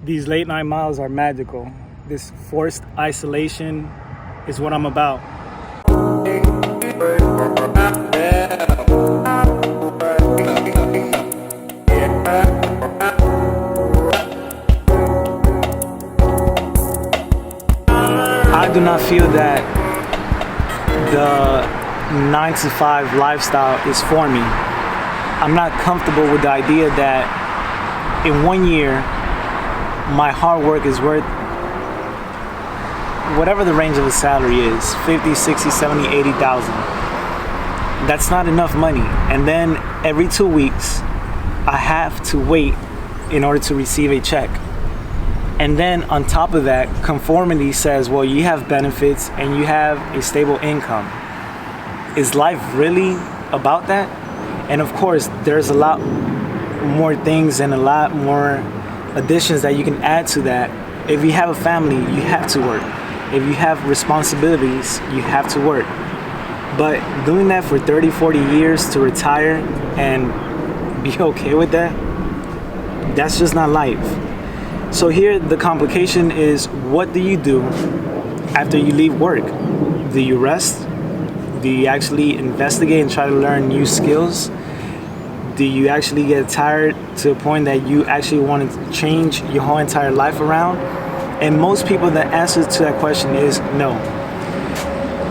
These late night miles are magical. This forced isolation is what I'm about. I do not feel that the 9-to-5 lifestyle is for me. I'm not comfortable with the idea that in 1 year, my hard work is worth whatever the range of a salary is, 50, 60, 70, 80,000. That's not enough money. And then every 2 weeks, I have to wait in order to receive a check. And then on top of that, conformity says, well, you have benefits and you have a stable income. Is life really about that? And of course, there's a lot more things and a lot more additions that you can add to that. If you have a family, you have to work. If you have responsibilities, you have to work. But doing that for 30, 40 years to retire and be okay with that, that's just not life. So here the complication is, what do you do after you leave work? Do you rest? Do you actually investigate and try to learn new skills? Do you actually get tired to a point that you actually want to change your whole entire life around? And most people, the answer to that question is no.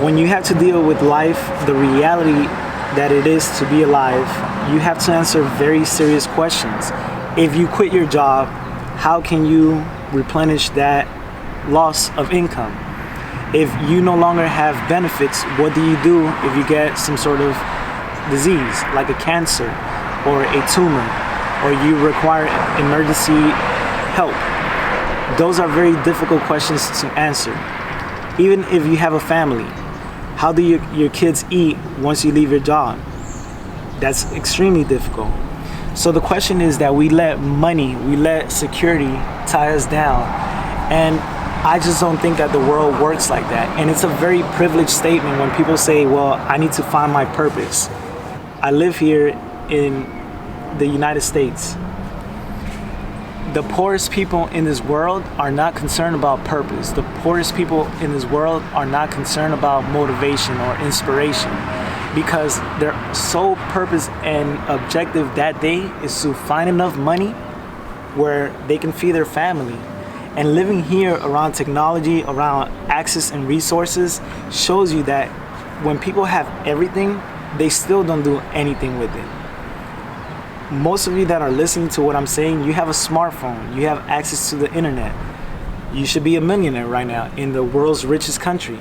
When you have to deal with life, the reality that it is to be alive, you have to answer very serious questions. If you quit your job, how can you replenish that loss of income? If you no longer have benefits, what do you do if you get some sort of disease, like a cancer or a tumor, or you require emergency help? Those are very difficult questions to answer. Even if you have a family, how do your kids eat once you leave your job? That's extremely difficult. So the question is that we let money, we let security tie us down. And I just don't think that the world works like that. And it's a very privileged statement when people say, well, I need to find my purpose. I live here in the United States. The poorest people in this world are not concerned about purpose. The poorest people in this world are not concerned about motivation or inspiration, because their sole purpose and objective that day is to find enough money where they can feed their family. And living here around technology, around access and resources, shows you that when people have everything, they still don't do anything with it. Most of you that are listening to what I'm saying, you have a smartphone, you have access to the internet. You should be a millionaire right now in the world's richest country.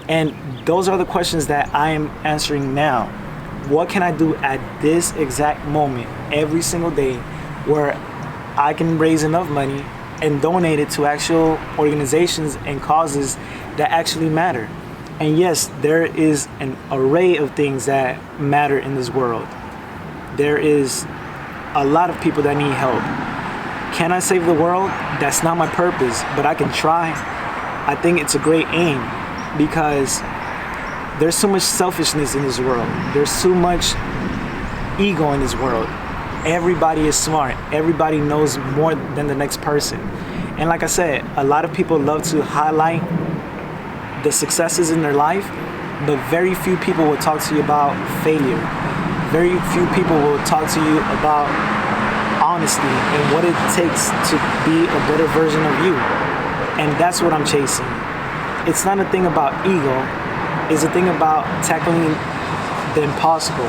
And those are the questions that I am answering now. What can I do at this exact moment, every single day, where I can raise enough money and donate it to actual organizations and causes that actually matter? And yes, there is an array of things that matter in this world. There is a lot of people that need help. Can I save the world? That's not my purpose, but I can try. I think it's a great aim, because there's so much selfishness in this world. There's too much ego in this world. Everybody is smart. Everybody knows more than the next person. And like I said, a lot of people love to highlight the successes in their life, but very few people will talk to you about failure. Very few people will talk to you about honesty and what it takes to be a better version of you. And that's what I'm chasing. It's not a thing about ego. It's a thing about tackling the impossible,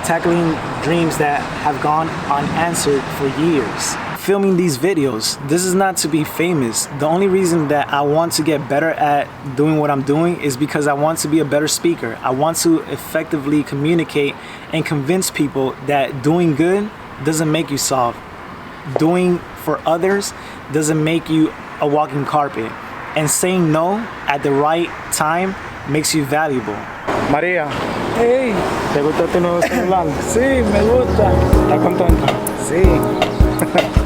tackling dreams that have gone unanswered for years. Filming these videos, this is not to be famous. The only reason that I want to get better at doing what I'm doing is because I want to be a better speaker. I want to effectively communicate and convince people that doing good doesn't make you soft. Doing for others doesn't make you a walking carpet. And saying no at the right time makes you valuable. María, Hey, ¿te gusta tu nuevo celular? sí, me gusta. ¿Estás contenta? Sí.